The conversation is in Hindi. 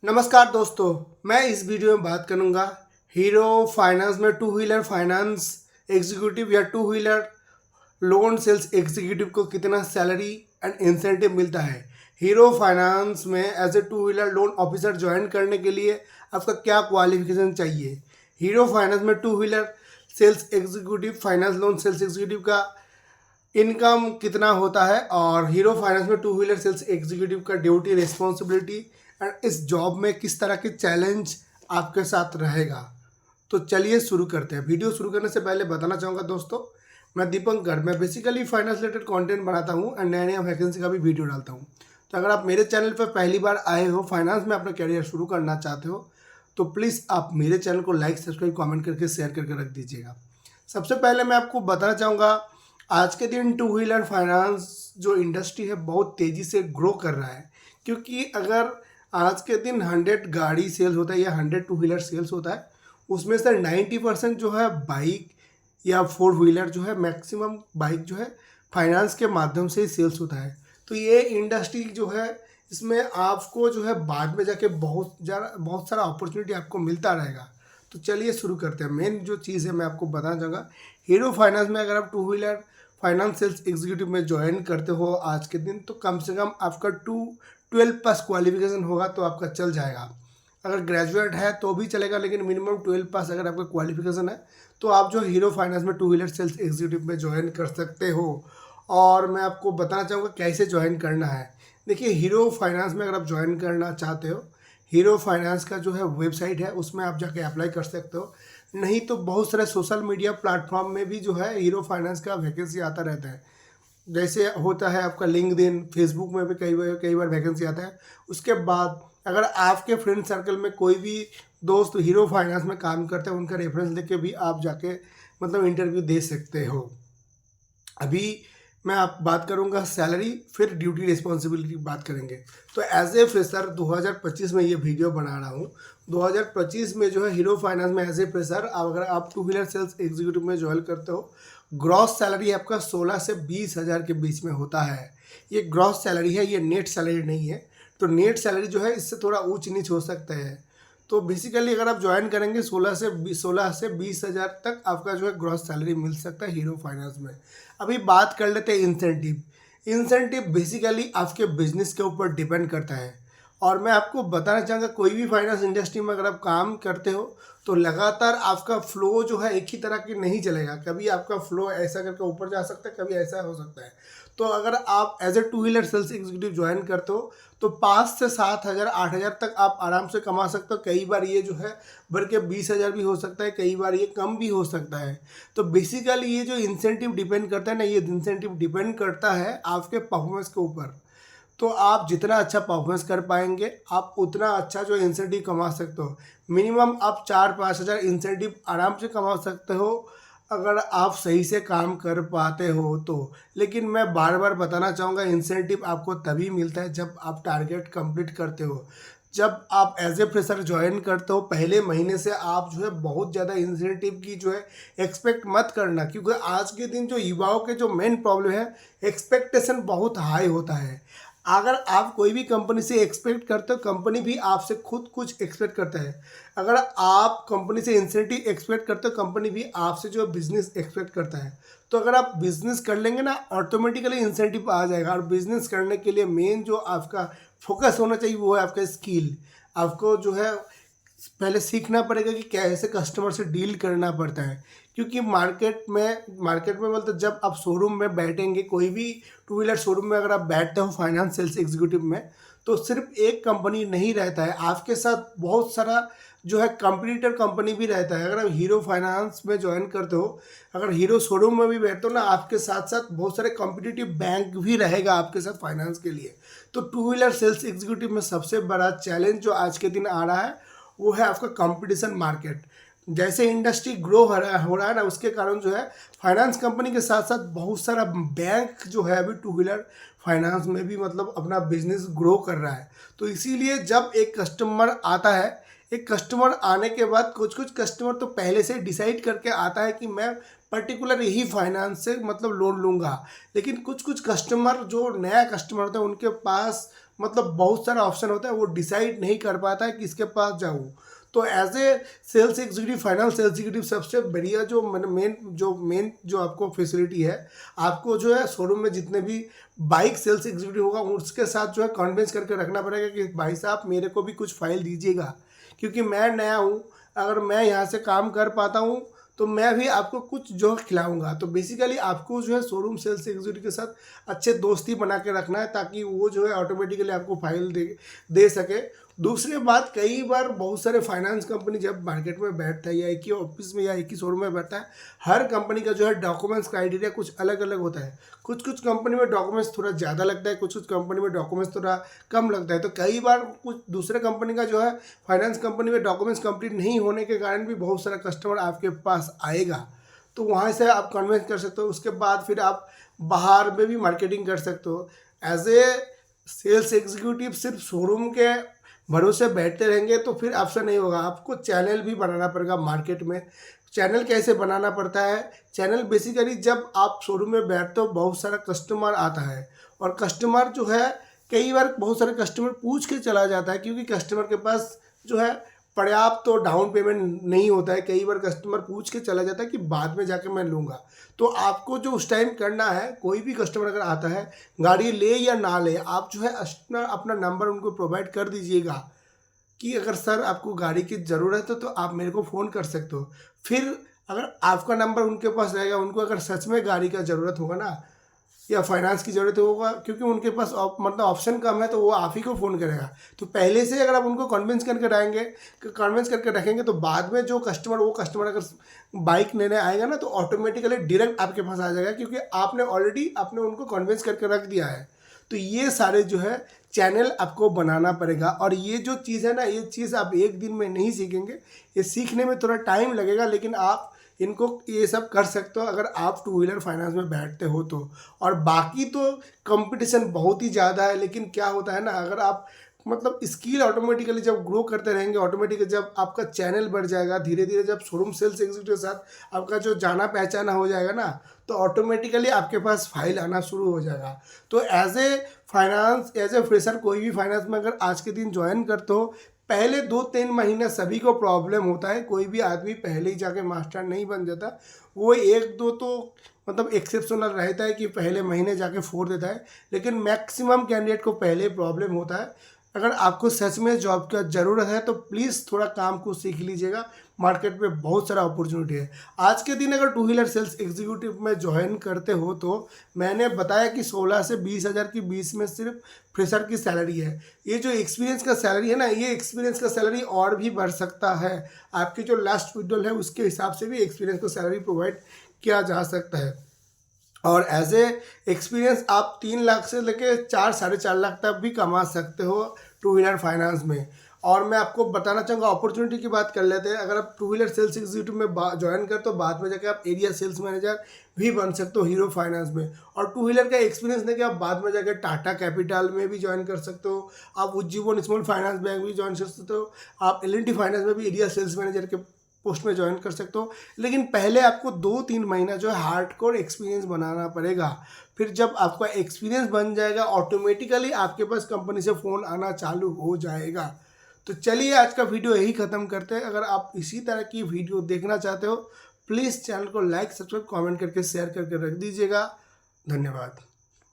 नमस्कार दोस्तों, मैं इस वीडियो में बात करूंगा हीरो फाइनेंस में टू व्हीलर फाइनेंस एग्जीक्यूटिव या two wheeler loan sales executive को कितना सैलरी एंड इंसेंटिव मिलता है। हीरो फाइनेंस में as a two wheeler loan officer join करने के लिए आपका क्या क्वालिफिकेशन चाहिए। हीरो फाइनेंस में two wheeler sales executive finance loan sales executive का इनकम कितना होता है और हीरो फाइनेंस में टू व्हीलर सेल्स एग्जीक्यूटिव का ड्यूटी रिस्पॉन्सिबिलिटी एंड इस जॉब में किस तरह के चैलेंज आपके साथ रहेगा। तो चलिए शुरू करते हैं। वीडियो शुरू करने से पहले बताना चाहूँगा दोस्तों, मैं दीपंकर, मैं बेसिकली फाइनेंस रिलेटेड कंटेंट बनाता हूँ एंड नया नया वैकेंसी का भी वीडियो डालता हूँ। तो अगर आप मेरे चैनल पर पहली बार आए हो, फाइनेंस में अपना करियर शुरू करना चाहते हो, तो प्लीज़ आप मेरे चैनल को लाइक सब्सक्राइब कमेंट करके शेयर करके रख दीजिएगा। सबसे पहले मैं आपको बताना चाहूँगा, आज के दिन टू व्हीलर फाइनेंस जो इंडस्ट्री है बहुत तेज़ी से ग्रो कर रहा है, क्योंकि अगर आज के दिन 100 गाड़ी सेल्स होता है या 100 टू व्हीलर सेल्स होता है, उसमें से 90% जो है बाइक या फोर व्हीलर जो है, मैक्सिमम बाइक जो है फाइनेंस के माध्यम से ही सेल्स होता है। तो ये इंडस्ट्री जो है, इसमें आपको जो है बाद में जाके बहुत सारा अपॉर्चुनिटी आपको मिलता रहेगा। तो चलिए शुरू करते हैं। मेन जो चीज़ है मैं आपको बताना चाहूँगा, हीरो फाइनेंस में अगर आप two wheeler finance sales executive में ज्वाइन करते हो आज के दिन, तो कम से कम आपका 12 प्लस क्वालिफिकेशन होगा तो आपका चल जाएगा। अगर ग्रेजुएट है तो भी चलेगा, लेकिन मिनिमम 12 पास अगर आपका क्वालिफिकेशन है तो आप जो हीरो फाइनेंस में टू व्हीलर सेल्स एग्जीक्यूटिव में ज्वाइन कर सकते हो। और मैं आपको बताना चाहूँगा कैसे ज्वाइन करना है। देखिए, हीरो फाइनेंस में अगर आप ज्वाइन करना चाहते हो, हीरो फाइनेंस का जो है वेबसाइट है, उसमें आप जाके अप्लाई कर सकते हो। नहीं तो बहुत सारे सोशल मीडिया प्लेटफॉर्म में भी जो है हीरो फाइनेंस का वैकेंसी आता रहता है। जैसे होता है आपका लिंक्डइन, फेसबुक में भी कई बार वैकेंसी आता है। उसके बाद अगर आपके फ्रेंड सर्कल में कोई भी दोस्त हीरो फाइनेंस में काम करते हैं, उनका रेफरेंस लेके भी आप जाके मतलब इंटरव्यू दे सकते हो। अभी मैं आप बात करूंगा सैलरी, फिर ड्यूटी रिस्पॉन्सिबिलिटी की बात करेंगे। तो एज ए फ्रेशर 2025 में ये वीडियो बना रहा हूँ। 2025 में जो है हीरो फाइनेंस में एज ए फ्रेशर अगर आप टू व्हीलर सेल्स एग्जीक्यूटिव में ज्वाइन करते हो, ग्रॉस सैलरी आपका 16 से 20 हज़ार के बीच में होता है। ये ग्रॉस सैलरी है, ये नेट सैलरी नहीं है। तो नेट सैलरी जो है इससे थोड़ा ऊंच नीच हो सकता है। तो बेसिकली अगर आप ज्वाइन करेंगे 16 से 20 हज़ार तक आपका जो है ग्रॉस सैलरी मिल सकता है हीरो फाइनेंस में। अभी बात कर लेते हैं इंसेंटिव। इंसेंटिव बेसिकली आपके बिजनेस के ऊपर डिपेंड करता है। और मैं आपको बताना चाहूँगा, कोई भी फाइनेंस इंडस्ट्री में अगर आप काम करते हो तो लगातार आपका फ्लो जो है एक ही तरह की नहीं चलेगा। कभी आपका फ्लो ऐसा करके ऊपर जा सकता है, कभी ऐसा हो सकता है। तो अगर आप as a two wheeler sales executive join करते हो तो 5 से 7 हज़ार 8 हज़ार तक आप आराम से कमा सकते हो। कई बार ये जो है बढ़ के 20 हज़ार भी हो सकता है, कई बार ये कम भी हो सकता है। तो बेसिकली ये जो इंसेंटिव डिपेंड करता है ना, ये इंसेंटिव डिपेंड करता है आपके परफॉर्मेंस के ऊपर। तो आप जितना अच्छा परफॉर्मेंस कर पाएंगे, आप उतना अच्छा जो इंसेंटिव कमा सकते हो। मिनिमम आप 4-5 हज़ार इंसेंटिव आराम से कमा सकते हो अगर आप सही से काम कर पाते हो तो। लेकिन मैं बार बार बताना चाहूँगा, इंसेंटिव आपको तभी मिलता है जब आप टारगेट कंप्लीट करते हो। जब आप एज ए फ्रेशर ज्वाइन करते हो, पहले महीने से आप जो है बहुत ज़्यादा इंसेंटिव की जो है एक्सपेक्ट मत करना, क्योंकि आज के दिन जो युवाओं के जो मेन प्रॉब्लम है, एक्सपेक्टेशन बहुत हाई होता है। अगर आप कोई भी कंपनी से एक्सपेक्ट करते हो, कंपनी भी आपसे खुद कुछ एक्सपेक्ट करता है। अगर आप कंपनी से इंसेंटिव एक्सपेक्ट करते हो, कंपनी भी आपसे जो बिजनेस एक्सपेक्ट करता है। तो अगर आप बिजनेस कर लेंगे ना, ऑटोमेटिकली इंसेंटिव आ जाएगा। और बिजनेस करने के लिए मेन जो आपका फोकस होना चाहिए वो है आपका स्किल। आपको जो है पहले सीखना पड़ेगा कि कैसे कस्टमर से डील करना पड़ता है। क्योंकि मार्केट में मतलब जब आप शोरूम में बैठेंगे, कोई भी टू व्हीलर शोरूम में अगर आप बैठते हो फाइनेंस सेल्स एग्जीक्यूटिव में, तो सिर्फ एक कंपनी नहीं रहता है, आपके साथ बहुत सारा जो है कंपटीटर कंपनी भी रहता है। अगर आप हीरो फाइनेंस में ज्वाइन करते हो, अगर हीरो शोरूम में भी बैठते हो ना, आपके साथ साथ बहुत सारे कॉम्पिटिटिव बैंक भी रहेगा आपके साथ फाइनेंस के लिए। तो टू व्हीलर सेल्स एग्जीक्यूटिव में सबसे बड़ा चैलेंज जो आज के दिन आ रहा है वो है आपका कंपटीशन मार्केट। जैसे इंडस्ट्री ग्रो हो रहा है ना, उसके कारण जो है फाइनेंस कंपनी के साथ साथ बहुत सारा बैंक जो है अभी टू व्हीलर फाइनेंस में भी मतलब अपना बिजनेस ग्रो कर रहा है। तो इसीलिए जब एक कस्टमर आता है, एक कस्टमर आने के बाद कुछ कस्टमर तो पहले से डिसाइड करके आता है कि मैं पर्टिकुलर यही फाइनेंस से मतलब लोन लूँगा। लेकिन कुछ कस्टमर जो नया कस्टमर होता है, उनके पास मतलब बहुत सारा ऑप्शन होता है, वो डिसाइड नहीं कर पाता है किसके पास जाऊँ। तो as a sales executive, finance sales executive, सबसे बढ़िया जो मेन जो आपको फैसिलिटी है, आपको जो है शोरूम में जितने भी बाइक सेल्स एग्जीक्यूटिव होगा उसके साथ जो है कन्विंस करके रखना पड़ेगा कि भाई साहब मेरे को भी कुछ फाइल दीजिएगा, क्योंकि मैं नया हूँ, अगर मैं यहाँ से काम कर पाता हूँ तो मैं भी आपको कुछ जो खिलाऊंगा। तो बेसिकली आपको जो है शोरूम सेल्स एग्जीक्यूटिव के साथ अच्छे दोस्ती बना के रखना है, ताकि वो जो है ऑटोमेटिकली आपको फाइल दे सके। दूसरी बात, कई बार बहुत सारे फाइनेंस कंपनी जब मार्केट में बैठता है या एक ही ऑफिस में या एक ही शोरूम में बैठता है, हर कंपनी का जो है डॉक्यूमेंट्स क्राइटेरिया कुछ अलग अलग होता है। कुछ कंपनी में डॉक्यूमेंट्स थोड़ा ज़्यादा लगता है, कुछ कंपनी में डॉक्यूमेंट्स थोड़ा कम लगता है। तो कई बार कुछ दूसरे कंपनी का जो है फाइनेंस कंपनी में डॉक्यूमेंट्स कंप्लीट नहीं होने के कारण भी बहुत सारा कस्टमर आपके पास आएगा, तो वहाँ से आप कन्विंस कर सकते हो। उसके बाद फिर आप बाहर में भी मार्केटिंग कर सकते हो। एज ए सेल्स एग्जीक्यूटिव सिर्फ शोरूम के भरोसे बैठते रहेंगे तो फिर आपसे नहीं होगा, आपको चैनल भी बनाना पड़ेगा मार्केट में। चैनल कैसे बनाना पड़ता है? चैनल बेसिकली जब आप शोरूम में बैठते हो बहुत सारा कस्टमर आता है, और कस्टमर जो है कई बार बहुत सारे कस्टमर पूछ के चला जाता है, क्योंकि कस्टमर के पास जो है पर्याप्त तो डाउन पेमेंट नहीं होता है। कई बार कस्टमर पूछ के चला जाता है कि बाद में जाके मैं लूँगा। तो आपको जो उस टाइम करना है, कोई भी कस्टमर अगर आता है, गाड़ी ले या ना ले, आप जो है अपना नंबर उनको प्रोवाइड कर दीजिएगा कि अगर सर आपको गाड़ी की ज़रूरत है तो आप मेरे को फ़ोन कर सकते हो। फिर अगर आपका नंबर उनके पास रहेगा, उनको अगर सच में गाड़ी का ज़रूरत होगा ना या फाइनेंस की ज़रूरत होगा, क्योंकि उनके पास मतलब ऑप्शन कम है, तो वो आप ही को फ़ोन करेगा। तो पहले से अगर आप उनको कन्विंस करके रखेंगे तो बाद में जो वो कस्टमर अगर बाइक लेने आएगा ना, तो ऑटोमेटिकली डायरेक्ट आपके पास आ जाएगा, क्योंकि आपने उनको कन्विंस करके रख दिया है। तो ये सारे जो है चैनल आपको बनाना पड़ेगा। और ये जो चीज़ है ना, ये चीज़ आप एक दिन में नहीं सीखेंगे, ये सीखने में थोड़ा टाइम लगेगा, लेकिन आप इनको ये सब कर सकते हो अगर आप टू व्हीलर फाइनेंस में बैठते हो तो। और बाकी तो कंपटीशन बहुत ही ज़्यादा है, लेकिन क्या होता है ना, अगर आप मतलब स्किल ऑटोमेटिकली जब ग्रो करते रहेंगे, ऑटोमेटिकली जब आपका चैनल बढ़ जाएगा, धीरे धीरे जब शोरूम सेल्स एग्जीक्यूटिव के साथ आपका जो जाना पहचाना हो जाएगा ना, तो ऑटोमेटिकली आपके पास फाइल आना शुरू हो जाएगा। तो एज ए फ्रेशर कोई भी फाइनेंस में अगर आज के दिन ज्वाइन करते हो, पहले 2-3 महीने सभी को प्रॉब्लम होता है, कोई भी आदमी पहले ही जाके मास्टर नहीं बन जाता। वो 1-2 तो मतलब एक्सेप्शनल रहता है कि पहले महीने जाके फोड़ देता है, लेकिन मैक्सिमम कैंडिडेट को पहले प्रॉब्लम होता है। अगर आपको सच में जॉब का ज़रूरत है तो प्लीज़ थोड़ा काम को सीख लीजिएगा, मार्केट में बहुत सारा अपॉर्चुनिटी है। आज के दिन अगर टू व्हीलर सेल्स एग्जीक्यूटिव में ज्वाइन करते हो तो मैंने बताया कि 16 से 20 हज़ार की बीच में सिर्फ फ्रेशर की सैलरी है। ये जो एक्सपीरियंस का सैलरी है ना, ये एक्सपीरियंस का सैलरी और भी बढ़ सकता है। आपकी जो लास्ट विड्रॉल है उसके हिसाब से भी एक्सपीरियंस का सैलरी प्रोवाइड किया जा सकता है। और एज ए एक्सपीरियंस आप 3 लाख से लेके 4-4.5 लाख तक भी कमा सकते हो टू व्हीलर फाइनेंस में। और मैं आपको बताना चाहूँगा, अपॉर्चुनिटी की बात कर लेते हैं। अगर आप टू व्हीलर सेल्स एग्जीक्यूटिव में ज्वाइन कर तो बाद में जाकर आप एरिया सेल्स मैनेजर भी बन सकते हो हीरो फाइनेंस में। और टू व्हीलर का एक्सपीरियंस लेके आप बाद में जाकर टाटा कैपिटल में भी ज्वाइन कर सकते हो, आप उज्जीवन स्मॉल फाइनेंस बैंक भी ज्वाइन कर सकते हो, आप एल&टी फाइनेंस में भी एरिया सेल्स मैनेजर के पोस्ट में ज्वाइन कर सकते हो। लेकिन पहले आपको 2-3 महीना जो है हार्डकोर एक्सपीरियंस बनाना पड़ेगा। फिर जब आपका एक्सपीरियंस बन जाएगा, ऑटोमेटिकली आपके पास कंपनी से फ़ोन आना चालू हो जाएगा। तो चलिए आज का वीडियो यही ख़त्म करते हैं। अगर आप इसी तरह की वीडियो देखना चाहते हो, प्लीज़ चैनल को लाइक, सब्सक्राइब, कमेंट करके शेयर करके रख दीजिएगा। धन्यवाद।